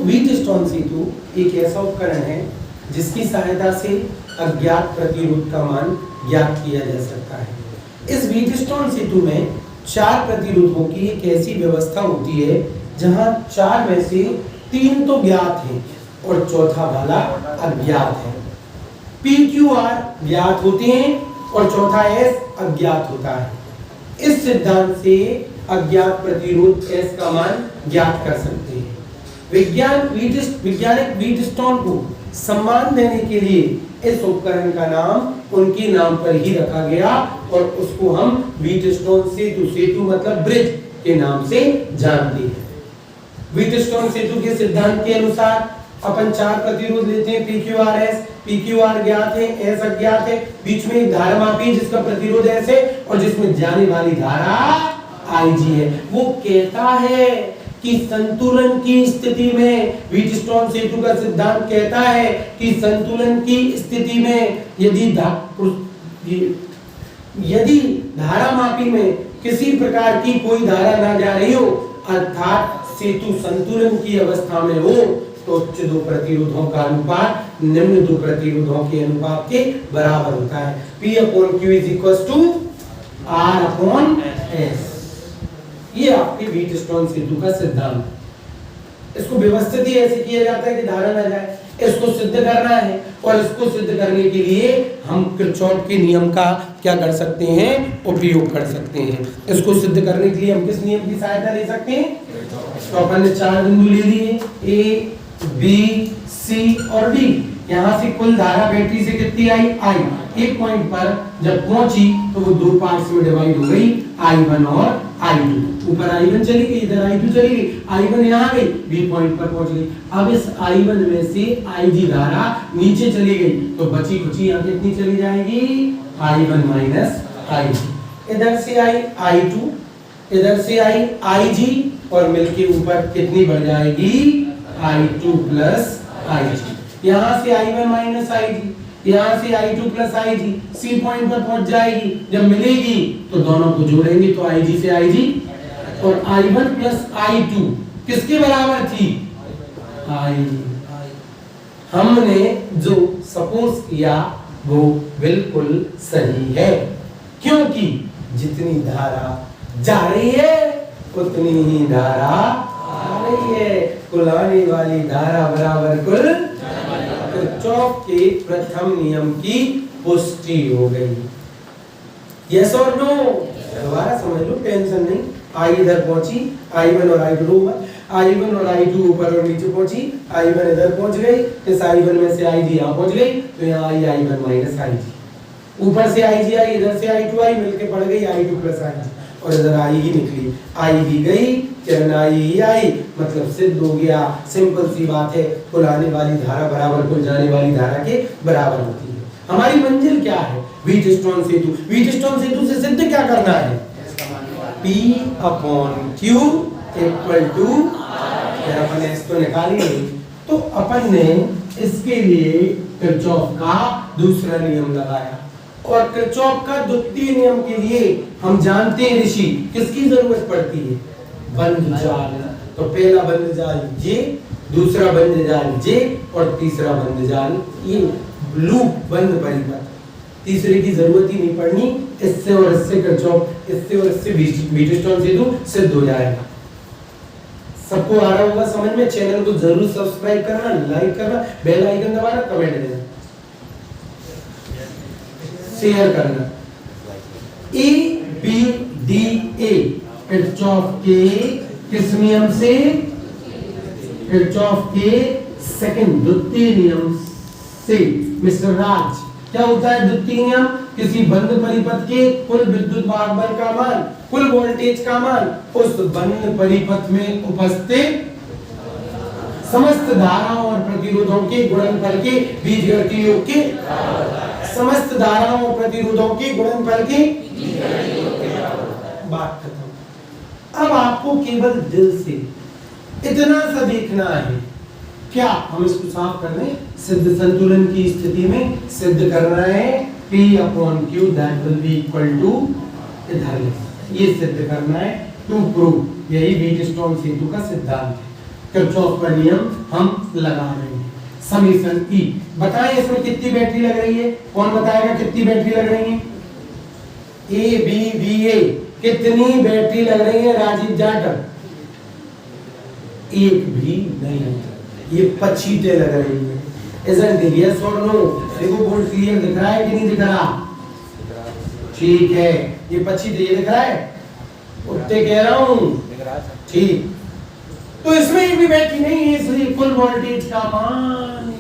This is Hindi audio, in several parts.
व्हीटस्टोन सेतु एक ऐसा उपकरण है जिसकी सहायता से अज्ञात प्रतिरोध का मान ज्ञात किया जा सकता है। इस व्हीटस्टोन सेतु में 4 प्रतिरोधों की एक ऐसी व्यवस्था होती है जहां 4 में से 3 तो ज्ञात हैं और चौथा वाला अज्ञात है। PQR ज्ञात होते हैं और चौथा S अज्ञात होता है। इस सिद्धांत से अज्ञात प्रतिरोध S का मान ज्ञात कर सकते हैं। वैज्ञानिक व्हीटस्टोन को सम्मान देने के लिए इस उपकरण का नाम उनके नाम पर ही रखा गया और उसको हम व्हीटस्टोन सेतु मतलब ब्रिज के नाम से जानते हैं। व्हीटस्टोन सेतु के सिद्धांत के अनुसार अपन 4 प्रतिरोध लेते हैं, PQR ज्ञात है, S अज्ञात है, बीच में एक धारा मापी जिसका प्रतिरोध S है और जिसमें जाने वाली धारा IG है। वो कहता है कि संतुलन की स्थिति में, व्हीटस्टोन सेतु का सिद्धांत कहता है कि संतुलन की स्थिति में यदि धारा मापी में किसी प्रकार की कोई धारा ना जा रही हो अर्थात सेतु संतुलन की अवस्था में हो तो उच्च 2 प्रतिरोधों का अनुपात निम्न 2 प्रतिरोधों के अनुपात के बराबर होता है। P/Q = R/S। ये आपके व्हीटस्टोन सेतु का सिद्धांत। इसको व्यवस्थित ही ऐसे किया जाता है कि धारा ना जाए। इसको सिद्ध करना है और इसको सिद्ध करने के लिए हम किरचॉफ के नियम का क्या कर सकते हैं, उपयोग कर सकते हैं। इसको सिद्ध करने के लिए हम किस नियम की सहायता ले सकते हैं? तो अपन ने 4 बिंदु ले लिए, A, B, C और D। यहाँ से कुल धारा बैटरी से कितनी आई? I। एक पॉइंट पर जब पहुंची तो वो 2 पार्ट्स में डिवाइड हो गई, I1 और I2। ऊपर I1 चली गई, इधर I2 चली गई, I1 यहाँ गई, B पॉइंट पर पहुंच गई। अब इस I1 में से IG धारा नीचे चली गई तो बची खुची यहाँ कितनी चली जाएगी? I1 minus IG। इधर से आई I2, इधर से आई IG और मिलके ऊपर कितनी बढ़ जाएगी? I2 plus IG। यहाँ से I1 माइनस IG, यहाँ से I2 plus IG, C point पर पहुंच जाएगी। जब मिलेगी तो दोनों को जोड़ेंगे तो IG से IG और I1 प्लस I2 किसके बराबर थी? I। हमने जो सपोज किया वो बिल्कुल सही है, क्योंकि जितनी धारा जा रही है उतनी ही धारा आ रही है। कुल आने वाली धारा बराबर कुल किरचॉफ के प्रथम नियम की पुष्टि हो गई। यस और नो? दोबारा समझ लो, टेंशन नहीं। I इधर पहुंची, I1 और I2 I1 और I2 ऊपर और नीचे पहुंची, I1 इधर पहुंच गई, इस I1 में से IG यहाँ पहुंच गई तो यहाँ आई I1 माइनस IG। ऊपर से IG आई, इधर से I2 आई, मिलके पड़ गई I2 प्लस IG और इधर I ही निकली, I ही गई, किरण I ही आई, मतलब सिद्ध हो गया। सिंपल सी बात है, कुल आने वाली धारा बराबर कुल जाने वाली धारा के बराबर होती है। हमारी मंजिल क्या है? व्हीटस्टोन सेतु। व्हीटस्टोन सेतु से सिद्ध क्या करना है? P/Q = अपन ने इसको निकाली नहीं तो अपन ने इसके लिए किरचॉफ का दूसरा नियम लगाया और किरचॉफ का द्वितीय नियम के लिए हम जानते हैं ऋषि किसकी जरूरत पड़ती है? बंद जाल। तो पहला बंद जाल ये, दूसरा बंद जाल ये और तीसरा बंद जाल ये, लूप बंद परिपथ। तीसरे की जरूरत ही नहीं पड़नी। इससे और इससे किरचॉफ, इससे और इससे व्हीटस्टोन सेतु सिद्ध हो जाएगा। सबको आ रहा होगा समझ में? चैनल को जरूर सब्सक्राइब करना, लाइक करना, बेल आइकन दबाना, कमेंट देना, शेयर करना। ABDA किरचॉफ के किस नियम से? किरचॉफ के सेकंड द्वितीय नियम से। मिस्टर राज, क्या होता है द्वितीय नियम? किसी बंद परिपथ के कुल विद्युत वाहक बल का मान, कुल वोल्टेज का मान उस बंद परिपथ में उपस्थित समस्त धाराओं और प्रतिरोधों के गुणनफल के बीजगणितीय योग के, समस्त धाराओं और प्रतिरोधों के गुणनफल के बात खत्म। अब आपको केवल दिल से इतना सा देखना है, क्या हम इसको साफ कर लें? सिद्ध संतुलन की स्थिति में सिद्ध करना है P/Q that will be equal to, इधर ये सिद्ध करना है टू प्रूव। यही व्हीटस्टोन सेतु का सिद्धांत है। किरचॉफ का नियम हम लगा रहे हैं। समीकरण ई बताएं इसमें कितनी बैटरी लग रही है, कौन बताएगा कितनी बैटरी लग रही है? ए बी बी ए कितनी बैटरी लग रही है राजीव जाटव? एक भी नहीं, ये 25 लग रही है। Isn't it? Yes or no? देखो बोर्ड क्लियर दिख रहा है कि नहीं दिख रहा? ठीक है, ये 25 ये दिख रहा है, उत्ते कह रहा हूँ ठीक। तो इसमें एक भी बैटरी नहीं है, इसलिए कुल वोल्टेज का मान।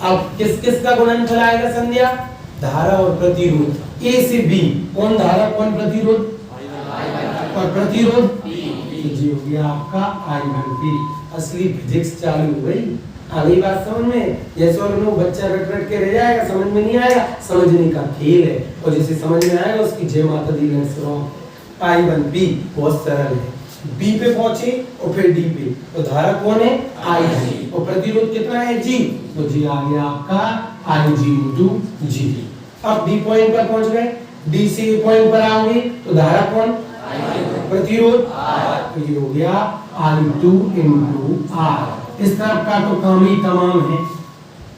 अब किस किस का गुणनफल आएगा संध्या? धारा और प्रतिरोध। ए से बी कौन धारा कौन प्रतिरोध? और प्रतिरोध जी हो गया आपका I1P। असली फिजिक्स चालू हो गई। आ गई बात समझ में? जैसे और नो बच्चा रट रट के रह जाएगा, समझ में नहीं आएगा, समझने का खेल है, और जिसे समझ में आएगा उसकी जय माता दी। I1P बहुत सरल है। बी पे पहुंचे और फिर डी पे, तो धारा कौन है? IG, और प्रतिरोध कितना है? G, तो जी आ गया आपका IG into G। अब डी पॉइंट पर पहुंच गए, डी से ए पॉइंट पर आओगे तो धारा कौन? प्रतिरोध तो ये हो गया I2 into R। इस तरफ का तो काम ही तमाम है,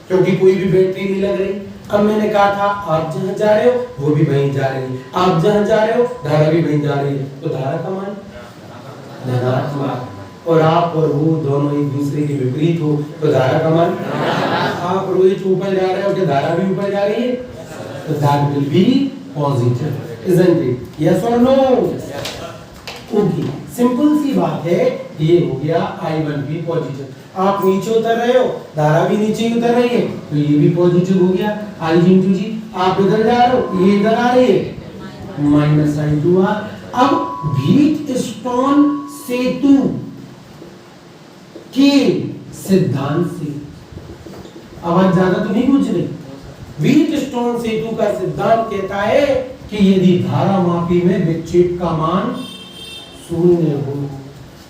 क्योंकि कोई भी बैटरी नहीं लग रही। अब मैंने कहा था आप जहां जा रहे हो वो भी वहीं जा रही है, आप जहां जा रहे हो धारा भी वहीं जा रही है, तो धारा का मान धनात्मक, और आप और वो दोनों एक दूसरे के विपरीत हो तो धारा का मान। आप रोहित ऊपर जा रहे हो कि धारा भी ऊपर जा रही है, तो that will be positive, isn't it? Yes or no? Okay, simple सी बात है। ये हो गया I1P पॉजिटिव। आप नीचे उतर रहे हो, धारा भी नीचे ही उतर रही है, तो ये भी पॉजिटिव हो गया IG into G। आप इधर जा रहे हो, ये इधर आ रही है, माइनस I2R। अब व्हीटस्टोन सेतु के सिद्धांत से, आवाज ज्यादा तो नहीं पूछ रही। व्हीटस्टोन सेतु का सिद्धांत कहता है कि यदि धारा मापी में विक्षेप का मान शून्य हो,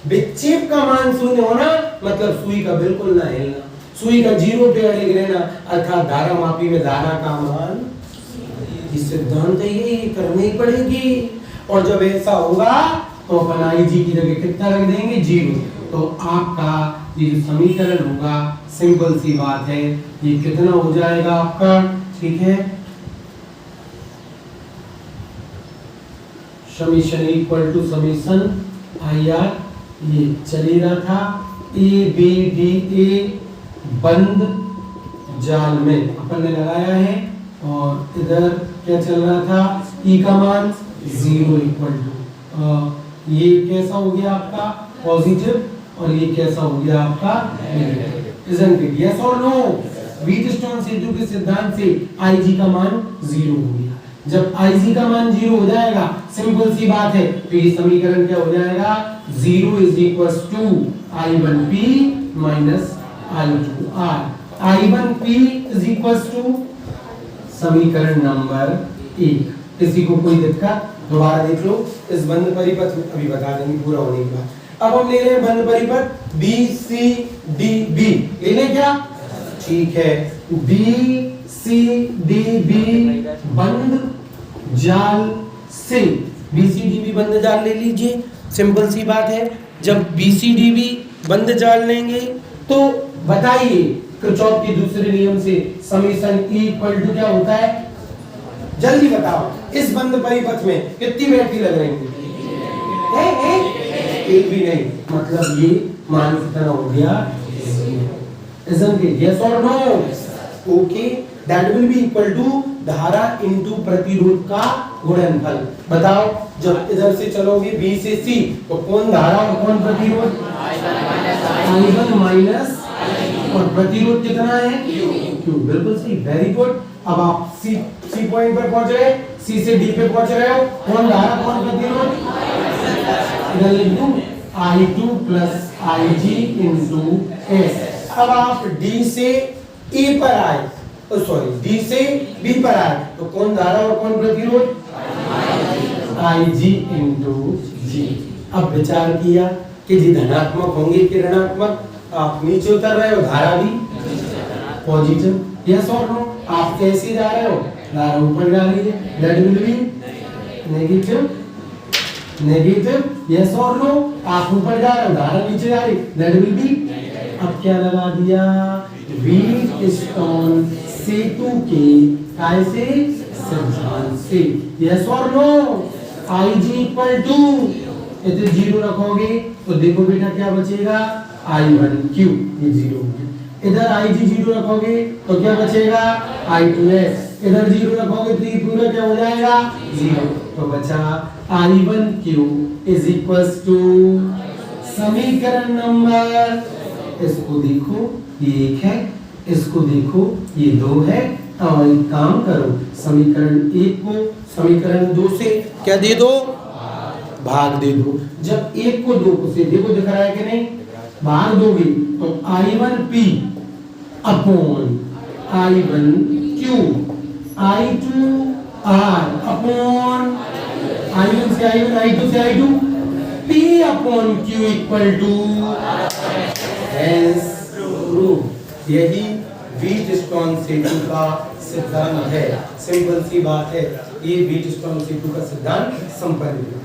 विक्षेप का मान शून्य होना मतलब सुई का बिल्कुल ना हिलना, सुई का 0 पे अड़े रहना, अर्थात धारा मापी में धारा का मान। इस सिद्धांत ये करनी पड़ेगी, और जब ऐसा होगा तो अपन IG की जगह कितना रख देंगे? 0। तो आपका ये समीकरण होगा, सिंपल सी बात है, ये कितना हो जाएगा आपका? ठीक है, summation equal to summation IR। ये चली रहा था ABDA बंद जाल में अपन ने लगाया है, और इधर क्या चल रहा था? E का मान 0 इक्वल टू, ये कैसा हो गया आपका? पॉजिटिव, और ये कैसा हो गया आपका? Negative. isn't it? Yes or no? Wheatstone सेतु के सिद्धांत से IG का मान 0 हो गया। जब IG का मान 0 हो जाएगा, सिंपल सी बात है, तो ये समीकरण क्या हो जाएगा? 0 is equals to I1P minus I2R। I1P is equals to समीकरण नंबर 1। किसी को कोई दिक्कत? दोबारा देख लो इस बंद परिपथ में, अभी बता देंगे पूरा होने के बाद। अब हम ले रहे हैं बंद परिपथ BCDB, ले लें क्या? ठीक है, BCDB बंद जाल से, BCDB बंद जाल ले लीजिए। सिंपल सी बात है, जब BCDB बंद जाल लेंगे तो बताइए किरचॉफ के दूसरे नियम से समीशन E इक्वल टू क्या होता है? जल्दी बताओ, इस बंद परिपथ में कितनी बैटरी लग रही है? एक भी नहीं, मतलब ये मान कितना हो गया? Isn't it? Yes or no? Okay, that will be equal to धारा into प्रतिरोध का गुणनफल। बताओ, जब इधर से चलोगे B से C, तो कौन धारा और कौन प्रतिरोध? I1 माइनस, और प्रतिरोध कितना है? Q। बिल्कुल सही, वेरी गुड। अब आप C पॉइंट पर पहुंच रहे, C से D पे पहुंच रहे हो, कौन धारा कौन प्रतिरोध? इधर लिख दूं I2 plus IG into S। अब आप D से A पर आए, सॉरी D से B पर आए, तो कौन धारा और कौन प्रतिरोध? IG into G। अब विचार किया कि जी धनात्मक होंगे कि ऋणात्मक, आप नीचे उतर रहे हो, धारा भी पॉजिटिव। यस और नो? आप कैसे जा रहे हो? धारा ऊपर जा रही है, that will B negative. Negative yes और नो, आप ऊपर जा रहे हो धारा नीचे जा रही, दैट विल बी। अब क्या लगा दिया, व्हीटस्टोन सेतु के कैसे सिद्धांत से, यस और नो, IG इक्वल टू, इधर जीरो रखोगे तो देखो बेटा क्या बचेगा, I1Q, ये जीरो हो गया। इधर IG जीरो रखोगे तो क्या बचेगा, I2S, इधर जीरो रखोगे तो ये पूरा क्या हो जाएगा, जीरो, तो बचा I1Q इज इक्वल्स टू समीकरण नंबर, इसको देखो ये 1 है, इसको देखो ये 2 है, और एक काम करो समीकरण 1 को समीकरण 2 से क्या दे दो, भाग दे दो। जब 1 को 2 से देखो दिख रहा है कि नहीं, भाग दोगे तो I1P upon I1Q I2R upon I1 से I1 I2 से I2 P upon Q equal to hence prove. यही व्हीटस्टोन सेतु का सिद्धांत है। सिंपल सी बात है, ये व्हीटस्टोन सेतु का सिद्धांत संपन्न हुआ।